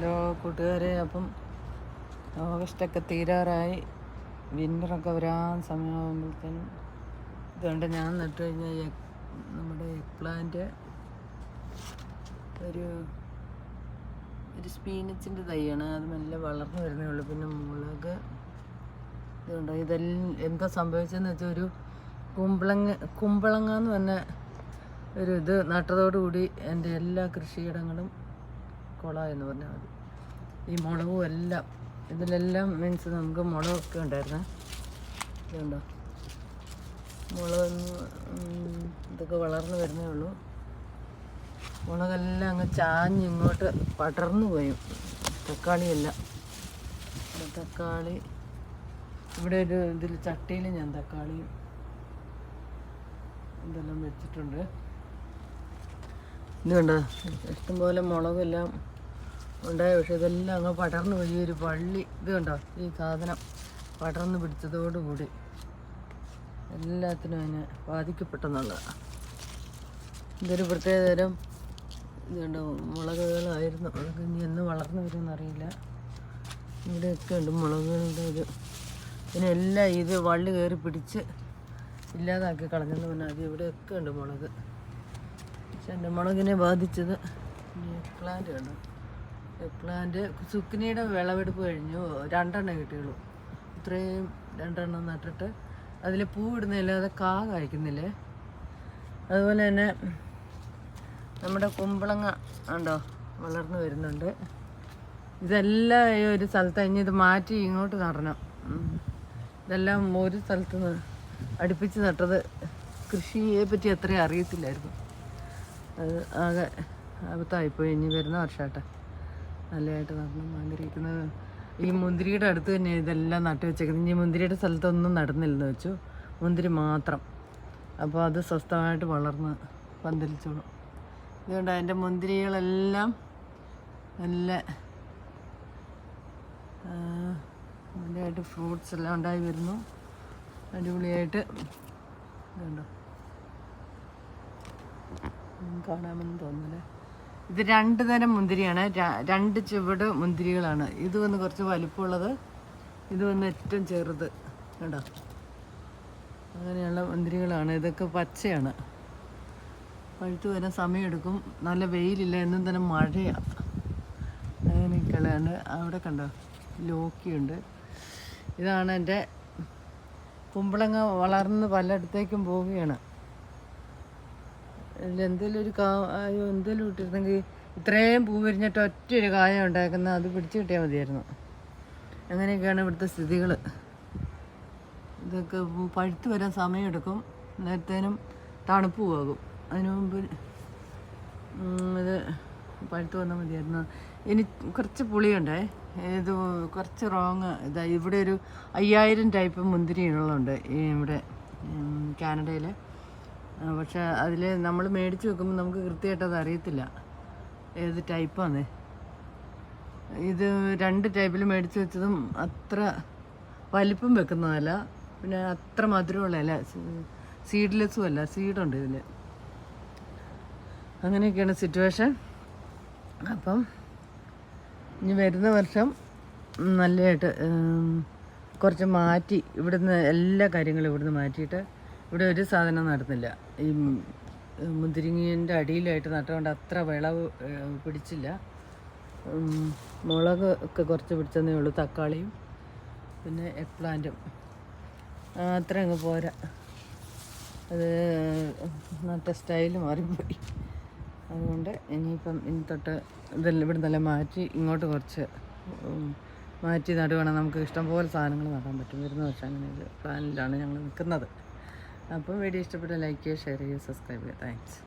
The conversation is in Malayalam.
ഹലോ കൂട്ടുകാരെ, അപ്പം ഓഗസ്റ്റൊക്കെ തീരാറായി, വിൻ്ററൊക്കെ വരാൻ സമയമാകുമ്പോഴത്തേനും ഇതുകൊണ്ട് ഞാൻ നട്ടു കഴിഞ്ഞാൽ നമ്മുടെ എഗ് പ്ലാന്റ് ഒരു സ്പീനച്ചിൻ്റെ തൈയാണ്. അത് മെല്ലെ വളർന്നു വരുന്നേ ഉള്ളൂ. പിന്നെ മുളക് ഇതുണ്ട്. ഇതെല്ലാം എന്താ സംഭവിച്ചതെന്ന് വെച്ചാൽ ഒരു കുമ്പളങ്ങ എന്ന് പറഞ്ഞ ഒരു ഇത് നട്ടതോടുകൂടി എൻ്റെ എല്ലാ കൃഷിയിടങ്ങളും കുളമായെന്ന് പറഞ്ഞാൽ മതി. ഈ മുളകും എല്ലാം ഇതിലെല്ലാം മീൻസ് നമുക്ക് മുളകൊക്കെ ഉണ്ടായിരുന്നേ. ഇതുണ്ടോ, മുളകൊന്ന് ഇതൊക്കെ വളർന്നു വരുന്നേ ഉള്ളൂ. മുളകെല്ലാം അങ്ങ് ചാഞ്ഞ് ഇങ്ങോട്ട് പടർന്നു പോയി. തക്കാളിയെല്ലാം, തക്കാളി ഇവിടെ ഒരു ഇതിൽ ചട്ടിയിൽ ഞാൻ തക്കാളിയും ഇതെല്ലാം വെച്ചിട്ടുണ്ട്. ഇത് കണ്ടോ, ഇഷ്ടംപോലെ മുളകെല്ലാം ഉണ്ടായ, പക്ഷെ ഇതെല്ലാം അങ്ങ് പടർന്നു പോയി. ഒരു വള്ളി ഇത് കണ്ടോ, ഈ സാധനം പടർന്നു പിടിച്ചതോടുകൂടി എല്ലാത്തിനും അതിനെ ബാധിക്കപ്പെട്ടെന്നുള്ളതാണ്. ഇതൊരു പ്രത്യേകതരം ഇത് കണ്ടോ, മുളകുകളായിരുന്നു. അതൊക്കെ ഇനി എന്ന് വളർന്നു വരുമെന്നറിയില്ല. ഇവിടെയൊക്കെ ഉണ്ട് മുളകുകളുടെ ഇത്. ഇതിനെല്ലാം ഇത് വള്ളി കയറി പിടിച്ച് ഇല്ലാതാക്കി കളഞ്ഞെന്ന് പറഞ്ഞാൽ അത് ഇവിടെയൊക്കെ ഉണ്ട് മുളക്. പക്ഷെ എൻ്റെ മുളകിനെ ബാധിച്ചത് എഗ് പ്ലാന്റ് കണ്ടു. എഗ് പ്ലാന്റ് സുക്കിനിയുടെ വിളവെടുപ്പ് കഴിഞ്ഞു. 2 എണ്ണം കിട്ടിയുള്ളൂ. ഇത്രയും 2 എണ്ണം നട്ടിട്ട് അതിൽ പൂ ഇടുന്നില്ലാതെ കാ കായ്ക്കുന്നില്ലേ. അതുപോലെ തന്നെ നമ്മുടെ കുമ്പളങ്ങ ഉണ്ടോ, വളർന്നു വരുന്നുണ്ട്. ഇതെല്ലാം ഈ ഒരു സ്ഥലത്ത് ഇനി ഇത് മാറ്റി ഇങ്ങോട്ട് നടണം. ഇതെല്ലാം ഒരു സ്ഥലത്ത് നിന്ന് അടുപ്പിച്ച് നട്ടത്. കൃഷിയെ പറ്റി അത്രയും അറിയത്തില്ലായിരുന്നു. അത് ആകെ അബദ്ധമായിപ്പോയി. ഇനി വരുന്ന വർഷമാട്ടെ നല്ലതായിട്ട് നടണം ആഗ്രഹിക്കുന്നത്. ഈ മുന്തിരിയുടെ അടുത്ത് തന്നെ ഇതെല്ലാം നട്ടു വെച്ചേക്കുന്നത്. ഇനി മുന്തിരിയുടെ സ്ഥലത്തൊന്നും നടന്നില്ലെന്ന് വെച്ചു, മുന്തിരി മാത്രം. അപ്പോൾ അത് സ്വസ്ഥമായിട്ട് വളർന്ന് പന്തലിച്ചോളും. ഇതുകൊണ്ട് അതിൻ്റെ മുന്തിരികളെല്ലാം നല്ല നല്ലതായിട്ട് ഫ്രൂട്ട്സ് എല്ലാം ഉണ്ടായി വരുന്നു. അടിപൊളിയായിട്ട് ഇതുണ്ടോ, കാണാമെന്ന് തോന്നുന്നില്ലേ. ഇത് 2 തരം മുന്തിരിയാണ്. 2 ചുവട് മുന്തിരികളാണ്. ഇത് വന്ന് കുറച്ച് വലിപ്പമുള്ളത്, ഇത് വന്ന് ഏറ്റവും ചെറുത് കേട്ടോ. അങ്ങനെയുള്ള മുന്തിരികളാണ്. ഇതൊക്കെ പച്ചയാണ്. പഴുത്ത് വരാൻ സമയമെടുക്കും. നല്ല വെയിലില്ല, എന്നും തന്നെ മഴയാണ്. അങ്ങനെയൊക്കെയുള്ളതാണ്. അവിടെ കണ്ടോ ലോക്കിയുണ്ട്. ഇതാണ് എൻ്റെ കുമ്പളങ്ങ. വളർന്ന് പലയിടത്തേക്കും പോവുകയാണ്. എന്തെങ്കിലും ഒരു കായോ എന്തെങ്കിലും ഇട്ടിരുന്നെങ്കിൽ ഇത്രയും പൂ വിരിഞ്ഞിട്ട് ഒറ്റൊരു കായ ഉണ്ടാക്കുന്ന അത് പിടിച്ചു കിട്ടിയാൽ മതിയായിരുന്നു. അങ്ങനെയൊക്കെയാണ് ഇവിടുത്തെ സ്ഥിതികൾ. ഇതൊക്കെ പഴുത്ത് വരാൻ സമയമെടുക്കും. നേരത്തേനും തണുപ്പ് പോകും. അതിനു മുമ്പ് ഇത് പഴുത്ത് വന്നാൽ മതിയായിരുന്നു. ഇനി കുറച്ച് പുളിയുണ്ടേ. ഇത് കുറച്ച് റോങ്. ഇതാ ഇവിടെ ഒരു 5000 ടൈപ്പ് മുന്തിരികളുണ്ട് ഇവിടെ കാനഡയിൽ. പക്ഷെ അതിൽ നമ്മൾ മേടിച്ച് വെക്കുമ്പോൾ നമുക്ക് കൃത്യമായിട്ട് അത് അറിയത്തില്ല ഏത് ടൈപ്പാണ്. ഇത് 2 ടൈപ്പിൽ മേടിച്ച് വെച്ചതും അത്ര വലിപ്പം വെക്കുന്നതല്ല, പിന്നെ അത്ര മധുരമുള്ളതല്ല, സീഡ്ലെസ്സും അല്ല, സീഡുണ്ട് ഇതിൽ. അങ്ങനെയൊക്കെയാണ് സിറ്റുവേഷൻ. അപ്പം ഇനി വരുന്ന വർഷം നല്ലതായിട്ട് കുറച്ച് മാറ്റി ഇവിടുന്ന് എല്ലാ കാര്യങ്ങളും ഇവിടുന്ന് മാറ്റിയിട്ട് ഇവിടെ ഒരു സാധനം നടന്നില്ല. ഈ മുന്തിരിങ്ങൻ്റെ അടിയിലായിട്ട് നട്ടുകൊണ്ട് അത്ര വിളവ് പിടിച്ചില്ല. മുളക് ഒക്കെ കുറച്ച് പിടിച്ചതേ ഉള്ളൂ. തക്കാളിയും പിന്നെ എഗ് പ്ലാന്റും അത്ര അങ്ങ് പോരാ. അത് നട്ട സ്റ്റൈല് മാറിപ്പോയി. അതുകൊണ്ട് ഇനിയിപ്പം ഇനി തൊട്ട് ഇതെല്ലാം ഇവിടെ നിന്നെല്ലാം മാറ്റി ഇങ്ങോട്ട് കുറച്ച് മാറ്റി നടുവാണെങ്കിൽ നമുക്ക് ഇഷ്ടംപോലെ സാധനങ്ങൾ നടാൻ പറ്റും. വരുന്ന വർഷം അങ്ങനെ ഒരു പ്ലാനിലാണ് ഞങ്ങൾ നിൽക്കുന്നത്. അപ്പോൾ വീഡിയോ ഇഷ്ടപ്പെട്ട ലൈക്ക് ചെയ്യുക, ഷെയർ ചെയ്യുക, സബ്സ്ക്രൈബ് ചെയ്യുക. താങ്ക്സ്.